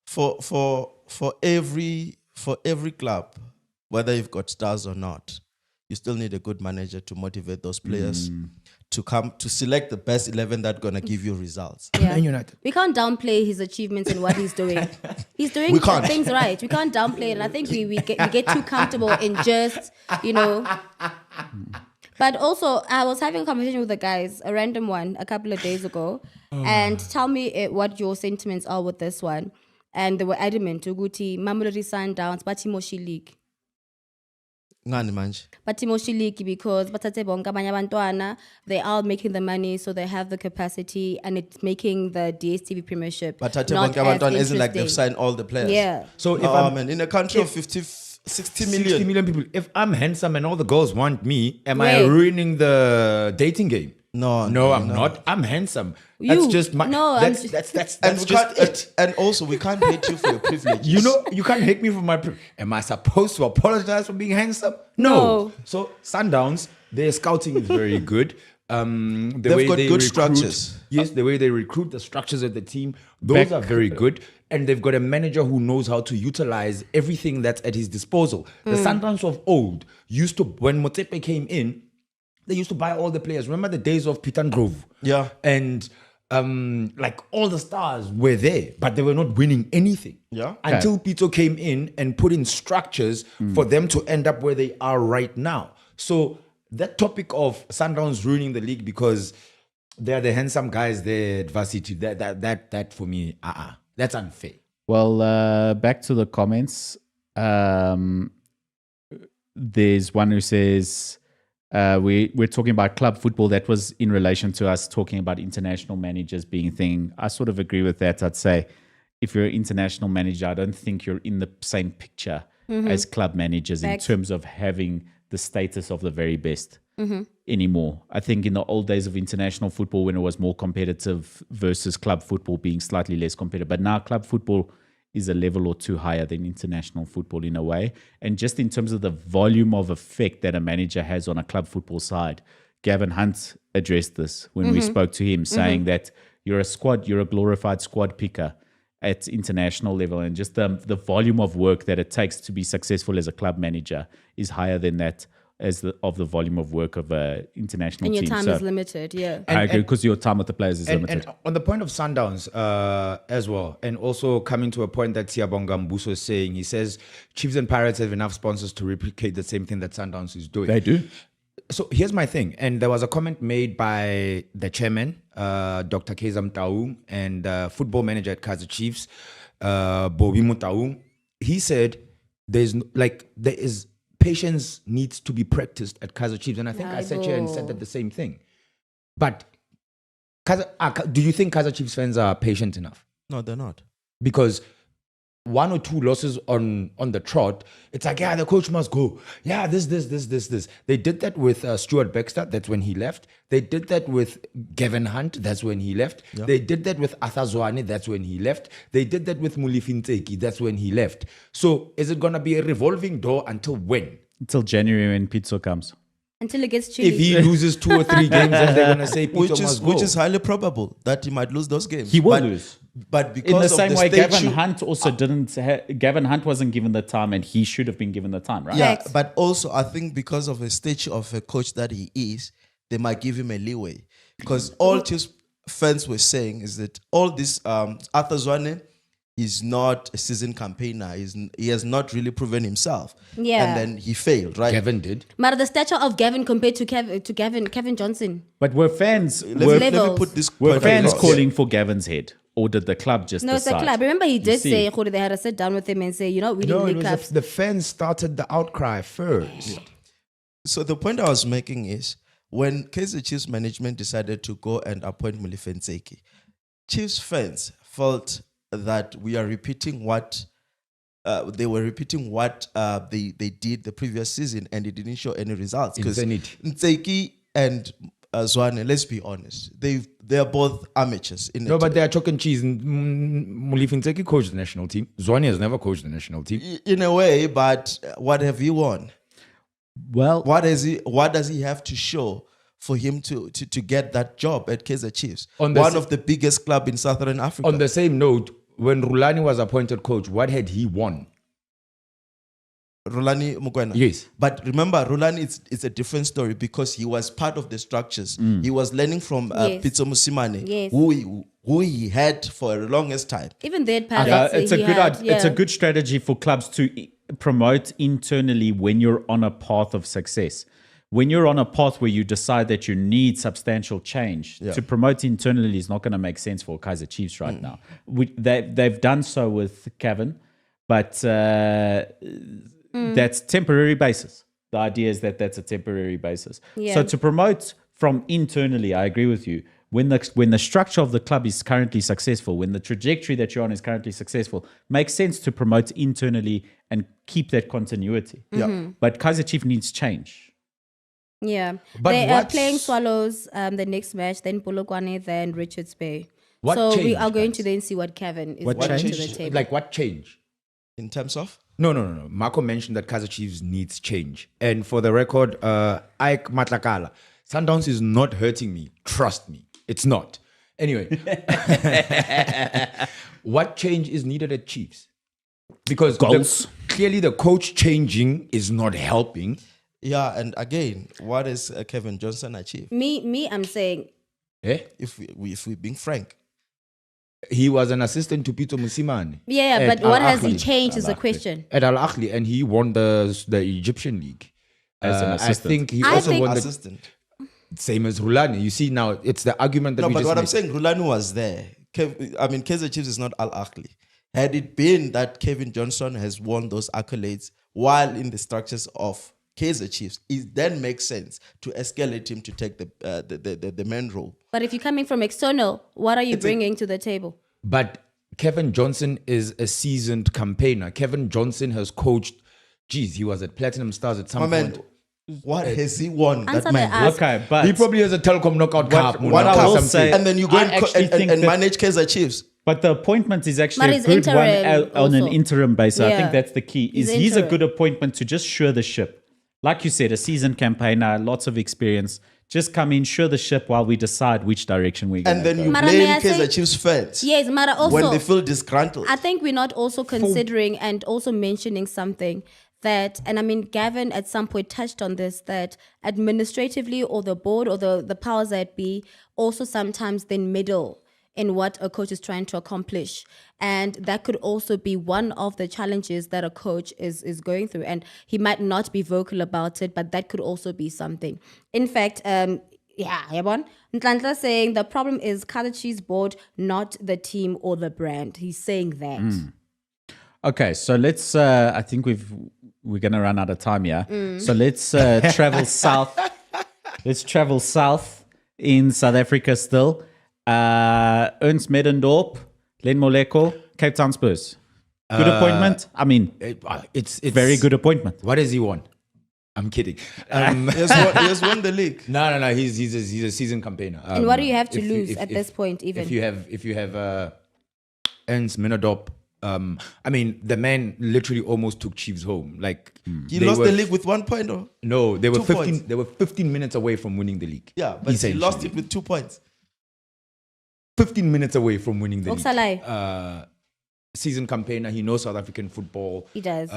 For every club, whether you've got stars or not, you still need a good manager to motivate those players to come to select the best 11 that's gonna give you results. Yeah. We can't downplay his achievements and what he's doing. He's doing things right. We can't downplay it. And I think we get too comfortable in just, But also, I was having a conversation with the guys, a random one, a couple of days ago, and tell me what your sentiments are with this one. And they were adamant, Uguti, Mamelodi Sundowns, Batimoshi League. Ngani manje? Batimoshi League because Batate Bonga Bantwana, they are making the money, so they have the capacity, and it's making the DSTV Premiership. Batate Bonga Bantwana isn't like they've signed all the players. Yeah. So if in a country of 60 million people, if I'm handsome and all the girls want me, am I ruining the dating game? No, I'm not. I'm handsome. That's just my. No, that's just it. And also, we can't hate you for your privileges. You can't hate me for my. Am I supposed to apologize for being handsome? No. So Sundowns, their scouting is very good. They've got good structures. Yes, the way they recruit, the structures of the team, those are very good. And they've got a manager who knows how to utilize everything that's at his disposal. The Sundowns of old used to, when Motsepe came in, they used to buy all the players. Remember the days of Pitan Grove? Yeah. And like all the stars were there, but they were not winning anything. Yeah. Until Pito came in and put in structures for them to end up where they are right now. So that topic of Sundowns ruining the league because they're the handsome guys there at varsity, that for me, that's unfair. Well, back to the comments. There's one who says, we're talking about club football. That was in relation to us talking about international managers being a thing. I sort of agree with that. I'd say if you're an international manager, I don't think you're in the same picture as club managers in terms of having the status of the very best anymore. I think in the old days of international football, when it was more competitive versus club football being slightly less competitive, but now club football is a level or two higher than international football in a way. And just in terms of the volume of effect that a manager has on a club football side, Gavin Hunt addressed this when we spoke to him, saying that you're a glorified squad picker at international level, and just the volume of work that it takes to be successful as a club manager is higher than that of the volume of work of an international team. And your time is limited, yeah. I agree, because your time with the players is limited. And on the point of Sundowns as well, and also coming to a point that Siyabonga Mbuso is saying, he says Chiefs and Pirates have enough sponsors to replicate the same thing that Sundowns is doing. They do. So here's my thing, and there was a comment made by the chairman, Dr. Kaizer Mtaung, and football manager at Kaizer Chiefs, Bobby Mutaung. He said there is patience needs to be practiced at Kaizer Chiefs, and I think I sat here and said that the same thing. But do you think Kaizer Chiefs fans are patient enough? No, they're not. Because one or two losses on the trot, it's like, yeah, the coach must go. Yeah, this. They did that with Stuart Baxter. That's when he left. They did that with Gavin Hunt. That's when he left. Yep. They did that with Arthur Zwane. That's when he left. They did that with Molefi Ntseki. That's when he left. So is it going to be a revolving door until when? Until January when Pizzo comes. Until it gets chilly. If he loses 2 or 3 games, then they're going to say Pizzo must go. Which is highly probable that he might lose those games. He will lose. But because in the same way, Gavin Hunt also Gavin Hunt wasn't given the time, and he should have been given the time, right? Yeah, but also I think because of the stage of a coach that he is, they might give him a leeway. Because all Chiefs fans were saying is that all this Arthur Zwane is not a seasoned campaigner. He has not really proven himself. Yeah. And then he failed, right? Gavin did. But the stature of Gavin compared to Kevin Johnson. But were fans let me put this were fans calling for Gavin's head? Or did the club just decide? It's the club. Remember, he did say they had to sit down with him and say, we need clubs. The fans started the outcry first. Yeah. So the point I was making is, when Kaizer Chiefs management decided to go and appoint Molefi Ntseki, Chiefs fans felt that we are repeating what they did the previous season, and it didn't show any results. Because Ntseki and Zwane, let's be honest, they are both amateurs. But they are chalk and cheese. Molefi Ntseki coached the national team. Zwane has never coached the national team. In a way, but what have you won? Well, what does he have to show for him to get that job at Kaizer Chiefs? One of the biggest club in Southern Africa. On the same note, when Rulani was appointed coach, what had he won? Rulani Mukwena. Yes. But remember, Rulani, it's a different story because he was part of the structures. He was learning from Yes. Pitso Musimane, Yes. who he had for the longest time. Even that Yeah, part. it's a good it's a good strategy for clubs to promote internally when you're on a path of success. When you're on a path where you decide that you need substantial change, to promote internally is not going to make sense for Kaizer Chiefs right now. They've done so with Kevin, but that's temporary basis. The idea is that that's a temporary basis. Yeah. So to promote from internally, I agree with you. When the structure of the club is currently successful, when the trajectory that you're on is currently successful, makes sense to promote internally and keep that continuity. Yeah. But Kaizer Chief needs change. Yeah. But they are what's- playing Swallows the next match, then Polokwane, then Richards Bay. What so we changed, are going guys? to then see what Kevin is What bringing to the changed? table. Like what change? In terms of? No. Marco mentioned that Kaizer Chiefs needs change. And for the record, Ike Matlakala, Sundowns is not hurting me. Trust me. It's not. Anyway. What change is needed at Chiefs? Because Goals. clearly the coach changing is not helping. Yeah, and again, what has Kevin Johnson achieved? me, I'm saying, Eh? If we're being frank. He was an assistant to Peter Musimane. yeah, at but what has he Al-Ahly. changed is the question. At Al-Ahly, and he won the Egyptian league. As an I assistant. think he I also think- won the Assistant. same as Rulani. You see now, it's the argument that No, we but just what I'm made. saying, Rulani was there. Kaizer Chiefs is not Al-Ahly. Had it been that Kevin Johnson has won those accolades while in the structures of Kaizer Chiefs, it then makes sense to escalate him to take the main role. But if you're coming from external, what are you bringing to the table? But Kevin Johnson is a seasoned campaigner. Kevin Johnson has coached. Geez, he was at Platinum Stars at some My man, point. what has he won? Answer That man. the ask. Okay, but He probably has a Telecom knockout cup. what I will something. say- And then you go I and, actually think and that- manage Kaizer Chiefs. But the appointment is actually But a it's good one interim on an also. interim basis. I Yeah. think that's the key. He's He's a interim. good appointment to just sure the ship. Like you said, a seasoned campaigner, lots of experience. Just come in, sure the ship while we decide which direction we're going And to then go. you Mara, blame may I Kaizer say- Chiefs fans Yes, Mara, also, when they feel disgruntled. I think we're not also considering and also mentioning something that, and I mean, Gavin at some point touched on this, that administratively or the board or the powers that be also sometimes then meddle in what a coach is trying to accomplish. And that could also be one of the challenges that a coach is going through. And he might not be vocal about it, but that could also be something. In fact, Yabon, Ntlantla saying the problem is Kaizer Chiefs board, not the team or the brand. He's saying that. Okay, so let's. I think we're going to run out of time here. So let's travel south. Let's travel south in South Africa still. Ernst Medendorp, Len Moleko, Cape Town Spurs. Good appointment. I mean, It's very good appointment. What does he want? I'm kidding. He has won the league. No. He's a seasoned campaigner. And what do you have to if- lose if- at if- this point, even? If you have Ernst Medendorp, I mean, the man literally almost took Chiefs home. Like He they lost were- the league with 1 point. Or? No, they were 2 15. points. They were 15 minutes away from winning the league. Yeah, but he Essentially. lost it with 2 points. 15 minutes away from winning the Oxalai. league. Seasoned campaigner. He knows South African football. He does.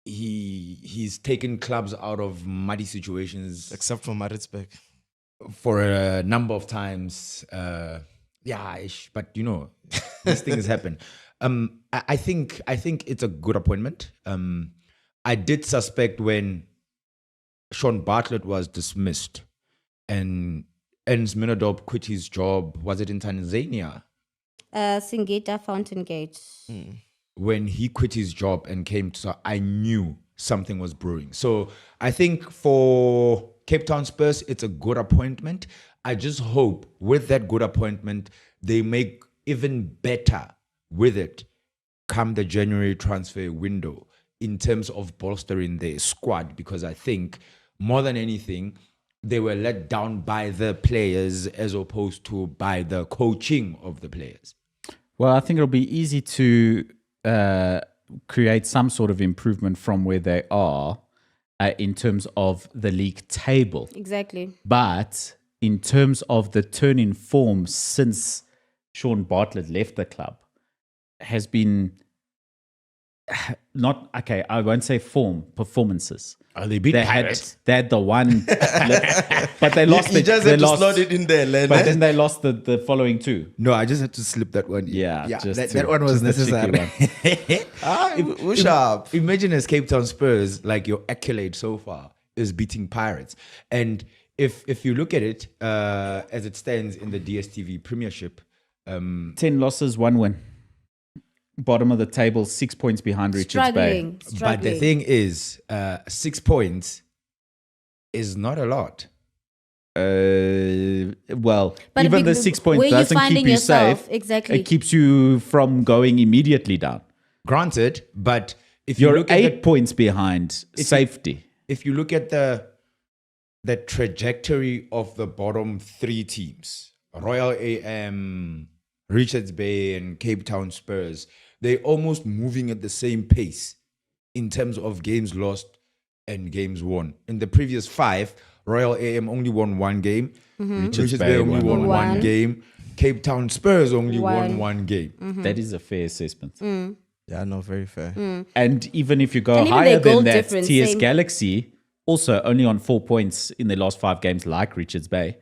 He's taken clubs out of muddy situations Except for Maritzburg. for a number of times. But you know, these things happen. I think it's a good appointment. I did suspect when Sean Bartlett was dismissed and Ernst Minodorp quit his job. Was it in Tanzania? Singita Fountain Gate. When he quit his job and came to, I knew something was brewing. So I think for Cape Town Spurs, it's a good appointment. I just hope with that good appointment, they make even better with it come the January transfer window in terms of bolstering their squad, because I think more than anything, they were let down by the players as opposed to by the coaching of the players. Well, I think it'll be easy to create some sort of improvement from where they are in terms of the league table. Exactly. But in terms of the turn in form since Shauwn Bartlett left the club has been not okay. I won't say performances. Oh, they beat Pirates. They had the one, but they lost. You just they had to lost, slot it in there, Len. but then they lost the following two. No, I just had to slip that one in. Yeah, that one was just a cheeky necessary. Push up. Imagine as Cape Town Spurs, like your accolade so far is beating Pirates. And if you look at it as it stands in the DStv Premiership, 10 losses, 1 win. Bottom of the table, 6 points behind Richards Bay. Struggling. but the thing is, 6 points is not a lot. Well, But even the 6 points where you're doesn't keep finding you yourself, safe. exactly. It keeps you from going immediately down. Granted, but if you You're look at 8 points behind safety. if you look at the trajectory of the bottom 3 teams, Royal AM, Richards Bay, and Cape Town Spurs, they're almost moving at the same pace in terms of games lost and games won. In the previous 5, Royal AM only won 1 game, Richards Bay only won 1 game, Cape Town Spurs only won 1 game. That is a fair assessment. Yeah, no, very fair. And even if you go And even higher their goal than that, difference, TS same. Galaxy also only on 4 points in the last 5 games, like Richards Bay.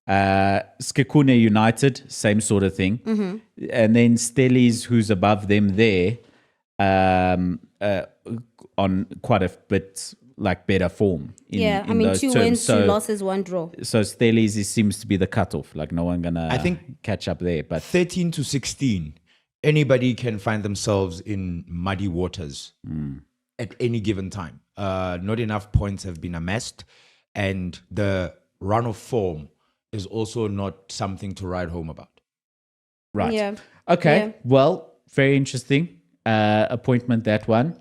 Skikune United, same sort of thing. And then Stellies, who's above them there, on quite a bit like better form. In I mean, those 2 terms. wins, 2 losses, 1 draw. So Stellies seems to be the cutoff. Like no one gonna I think catch up there. But 13 to 16, anybody can find themselves in muddy waters at any given time. Not enough points have been amassed, and the run of form is also not something to write home about. right. Yeah. Okay. Yeah. Well, very interesting appointment, that one.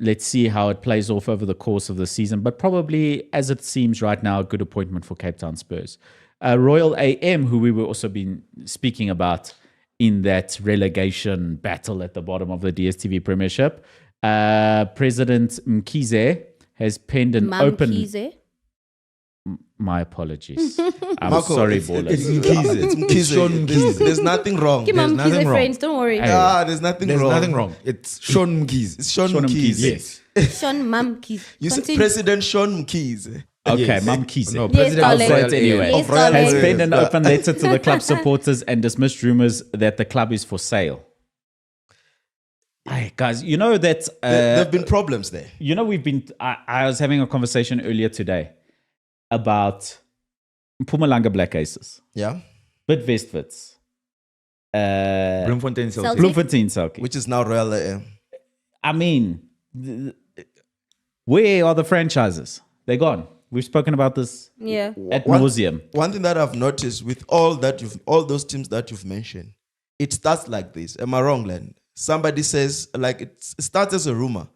Let's see how it plays off over the course of the season. But probably, as it seems right now, a good appointment for Cape Town Spurs. Royal AM, who we were also been speaking about in that relegation battle at the bottom of the DStv Premiership. President Mkhize has penned an open... Mkhize. My apologies. I'm Marco, sorry, it's ballers. Mkhize. It's Mkhize. Shauwn There's, there's nothing wrong. Give Mom nothing Mkhize wrong. friends, don't worry. There's nothing There's wrong. nothing wrong. It's Shauwn Mkhize. It's Shauwn Shauwn Mkhize. Mkhize. Sean Mam Mkhize. You said Continue. President Shauwn Mkhize. Okay, Yes. Mkhize. No, Yes, President darling. of Royal But anyway, Yes, Of Royal darling. has AM. penned an open letter to the club supporters and dismissed rumors that the club is for sale. Aye, guys, you know that There have been problems there. you know we've been. I was having a conversation earlier today about Mpumalanga Black Aces, Yeah. Bidvest Wits, Bloemfontein Celtic. Celtic. Bloemfontein Celtic. Which is now Royal AM. I mean, where are the franchises? They're gone. We've spoken about this Yeah. at One- nauseum. One thing that I've noticed with all those teams that you've mentioned, it starts like this. Am I wrong, Len? Somebody says, like, it starts as a rumor.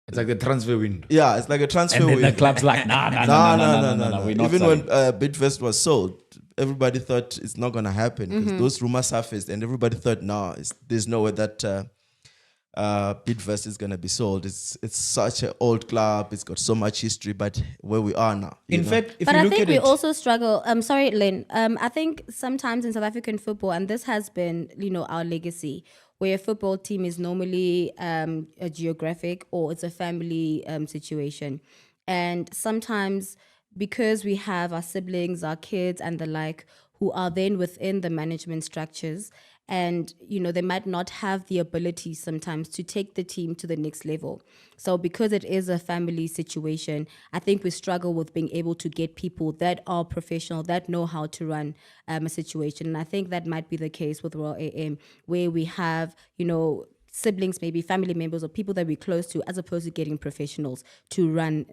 It's like the transfer window. Yeah, it's like a transfer And then window. the club's like, no. We're not Even selling. when Bidvest was sold, everybody thought it's not going to happen because those rumors surfaced, and everybody thought, no, there's no way that Bidvest is going to be sold. It's such an old club. It's got so much history, but where we are now. In fact, if But you I look think at we it, also struggle. Sorry, Lynn. I think sometimes in South African football, and this has been, our legacy, where a football team is normally a geographic or it's a family situation. And sometimes because we have our siblings, our kids and the like, who are then within the management structures, and they might not have the ability sometimes to take the team to the next level. So because it is a family situation, I think we struggle with being able to get people that are professional, that know how to run a situation. And I think that might be the case with Royal AM, where we have siblings, maybe family members or people that we're close to, as opposed to getting professionals to run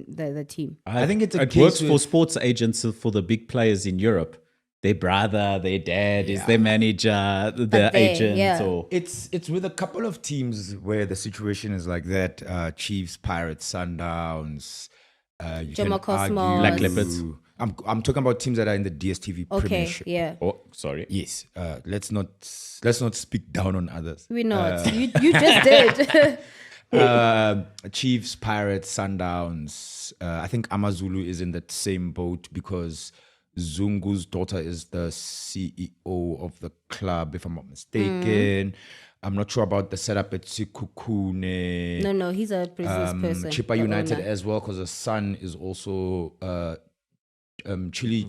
the team. I think it's a it case works for with- sports agents for the big players in Europe. Their brother, their dad is their manager, the agent, yeah. or It's with a couple of teams where the situation is like that. Chiefs, Pirates, Sundowns. You Jomo can Cosmos. argue- Black Leopards. I'm talking about teams that are in the DStv Okay, Premiership. yeah. oh, sorry. Yes. Let's not speak down on others. We're not. You just did. Chiefs, Pirates, Sundowns. I think Amazulu is in that same boat because Zungu's daughter is the CEO of the club, if I'm not mistaken. I'm not sure about the setup at Sikukune. No, he's a business person. Chippa the United owner. as well, because the son is also Chile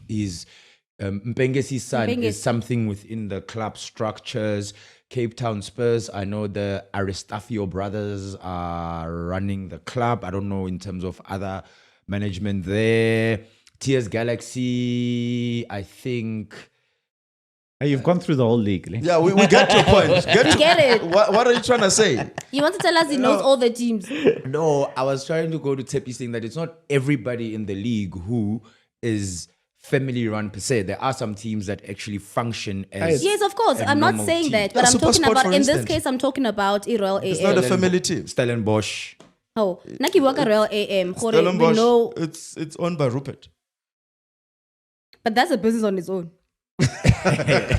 is Mpengesi's son is Mpengesi. something within the club structures. Cape Town Spurs, I know the Aristafio brothers are running the club. I don't know in terms of other management there. TS Galaxy, I think. Hey, you've gone through the whole league. Lee. Yeah, we get your point. Get it? What are you trying to say? You want to tell us he knows all the teams? No, I was trying to go to Tepi saying that it's not everybody in the league who is family run per se. There are some teams that actually function as Yes, of course. a I'm not normal saying team. that, but Yeah, I'm talking SuperSport, about, for in this instance. case, I'm talking about Royal AM. It's not a family team. Stellenbosch. Oh, Naki Waka Royal AM. Gore, we Stellenbosch, know, it's owned by Rupert. but that's a business on its own.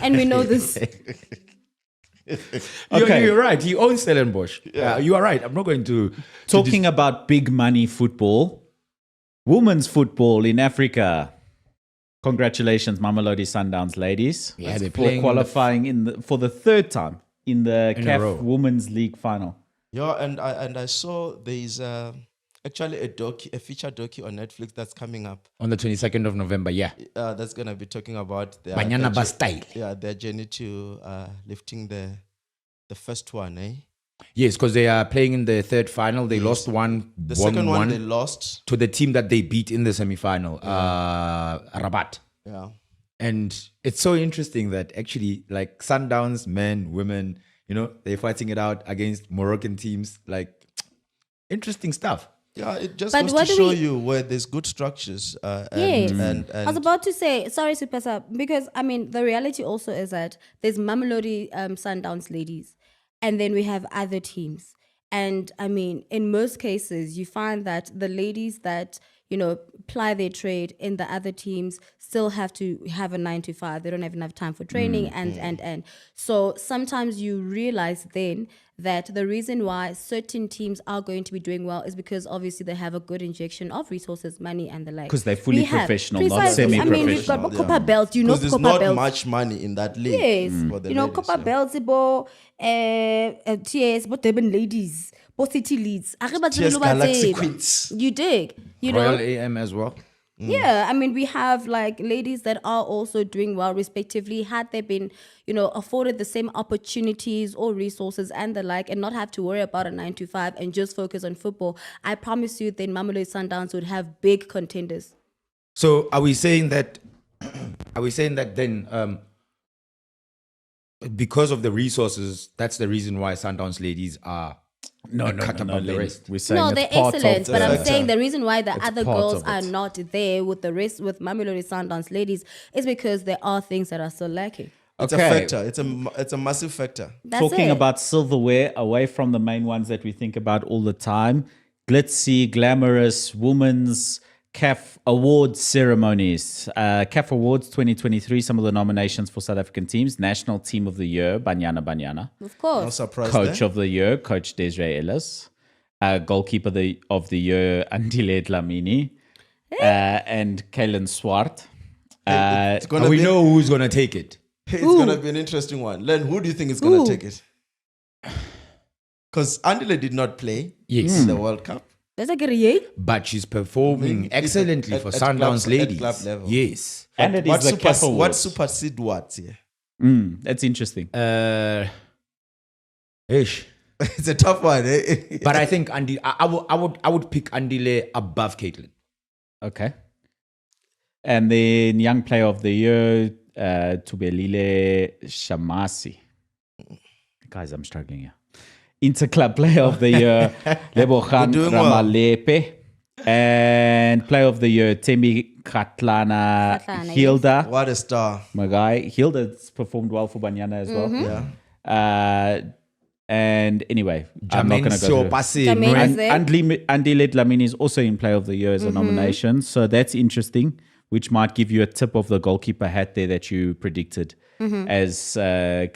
And we know this. You're right. He owns Stellenbosch. You are right. I'm not going to Talking about big money football, women's football in Africa. Congratulations, Mamelodi Sundowns ladies. Yeah, they're for playing qualifying for the third time in the In a row. CAF Women's League final. Yeah, and I saw there's actually a feature docu on Netflix that's coming up. on the 22nd of November. Yeah, That's gonna be talking about their Banyana their style. Yeah, their journey to lifting the first one, eh? Yes, because they are playing in the third final. They lost one. The second one they lost. to the team that they beat in the semi-final, Rabat. Yeah. And it's so interesting that actually, like Sundowns, men, women, they're fighting it out against Moroccan teams. Like, interesting stuff. Yeah, it just But goes what to do show we- you where there's good structures. Yes. And I was about to say, sorry, Supesa, because I mean, the reality also is that there's Mamelodi Sundowns ladies, and then we have other teams. And I mean, in most cases, you find that the ladies that, ply their trade in the other teams still have to have a 9 to 5. They don't have enough time for training and. So sometimes you realize then that the reason why certain teams are going to be doing well is because obviously they have a good injection of resources, money, and the like. 'Cause they're fully We have- professional, not precisely. I mean, we've got semi-professional. Copper Belts. You know because there's Copper not Belts. much money in that league. Yes. For the You know, ladies, Copper yeah. Belts, TS, but Durban ladies, but City Leads. TS Galaxy Queens. You dig? Royal AM as well. Yeah, I mean, we have like ladies that are also doing well, respectively, had they been, afforded the same opportunities or resources and the like, and not have to worry about a 9 to 5 and just focus on football. I promise you, then Mamelodi Sundowns would have big contenders. So are we saying that? Are we saying that then? Because of the resources, that's the reason why Sundowns ladies are cut above the Len. rest. We're saying No, it's they're part of excellent, but I'm factor. saying the reason why the other part girls of are it. not there with the rest, with Mamelodi Sundowns ladies, is because there are things that are still lacking. It's Okay. a factor. It's a massive factor. That's Talking it. about silverware, away from the main ones that we think about all the time, glitzy, glamorous, women's CAF Awards ceremonies. CAF Awards 2023, some of the nominations for South African teams. National Team of the Year, Banyana. Of No course. surprise Coach there. of the Year, Coach Desiree Ellis. Goalkeeper of the Year, Andile Dlamini. And Kalen Swart. It's gonna We be, know who's gonna take it. it's gonna be an interesting one. Len, who do you think is gonna Ooh. take it? Because Andile did not play Yes. in the World Cup. That's like a yay. But she's performing It's excellently at- for at Sundowns club- ladies. at club level. Yes. And it is What the CAF what Awards. supersede what? Yeah. That's interesting. Ish. It's a tough one. Eh? But I think I would pick Andile above Caitlin. Okay. And then Young Player of the Year, Tubelile Shamasi. Guys, I'm struggling here. Interclub Player of the Year, Lebogan doing well. Ramalepe. And Player of the Year, Temi Katlana Katlana, Hilda. What a star. My guy. Hilda's performed well for Banyana as well. Yeah. And anyway, I'm not going to go through. Jermaine is And there. Andile Dlamini is also in Player of the Year as a nomination. So that's interesting. which might give you a tip of the goalkeeper hat there that you predicted, as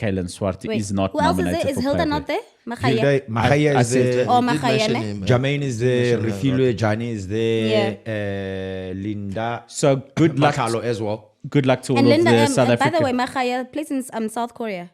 Kalen Swart is not who else is nominated there? Is for Hilda player not there. there? Makhaya. Mahaya I is said, there. Oh, You did mention Makhaya. him, Jermaine is there. mention him, Refilwe Jani is there. Linda. So good luck. Makalo as well. Good luck to all And of Linda, the South by the African. way, Makhaya plays in South Korea.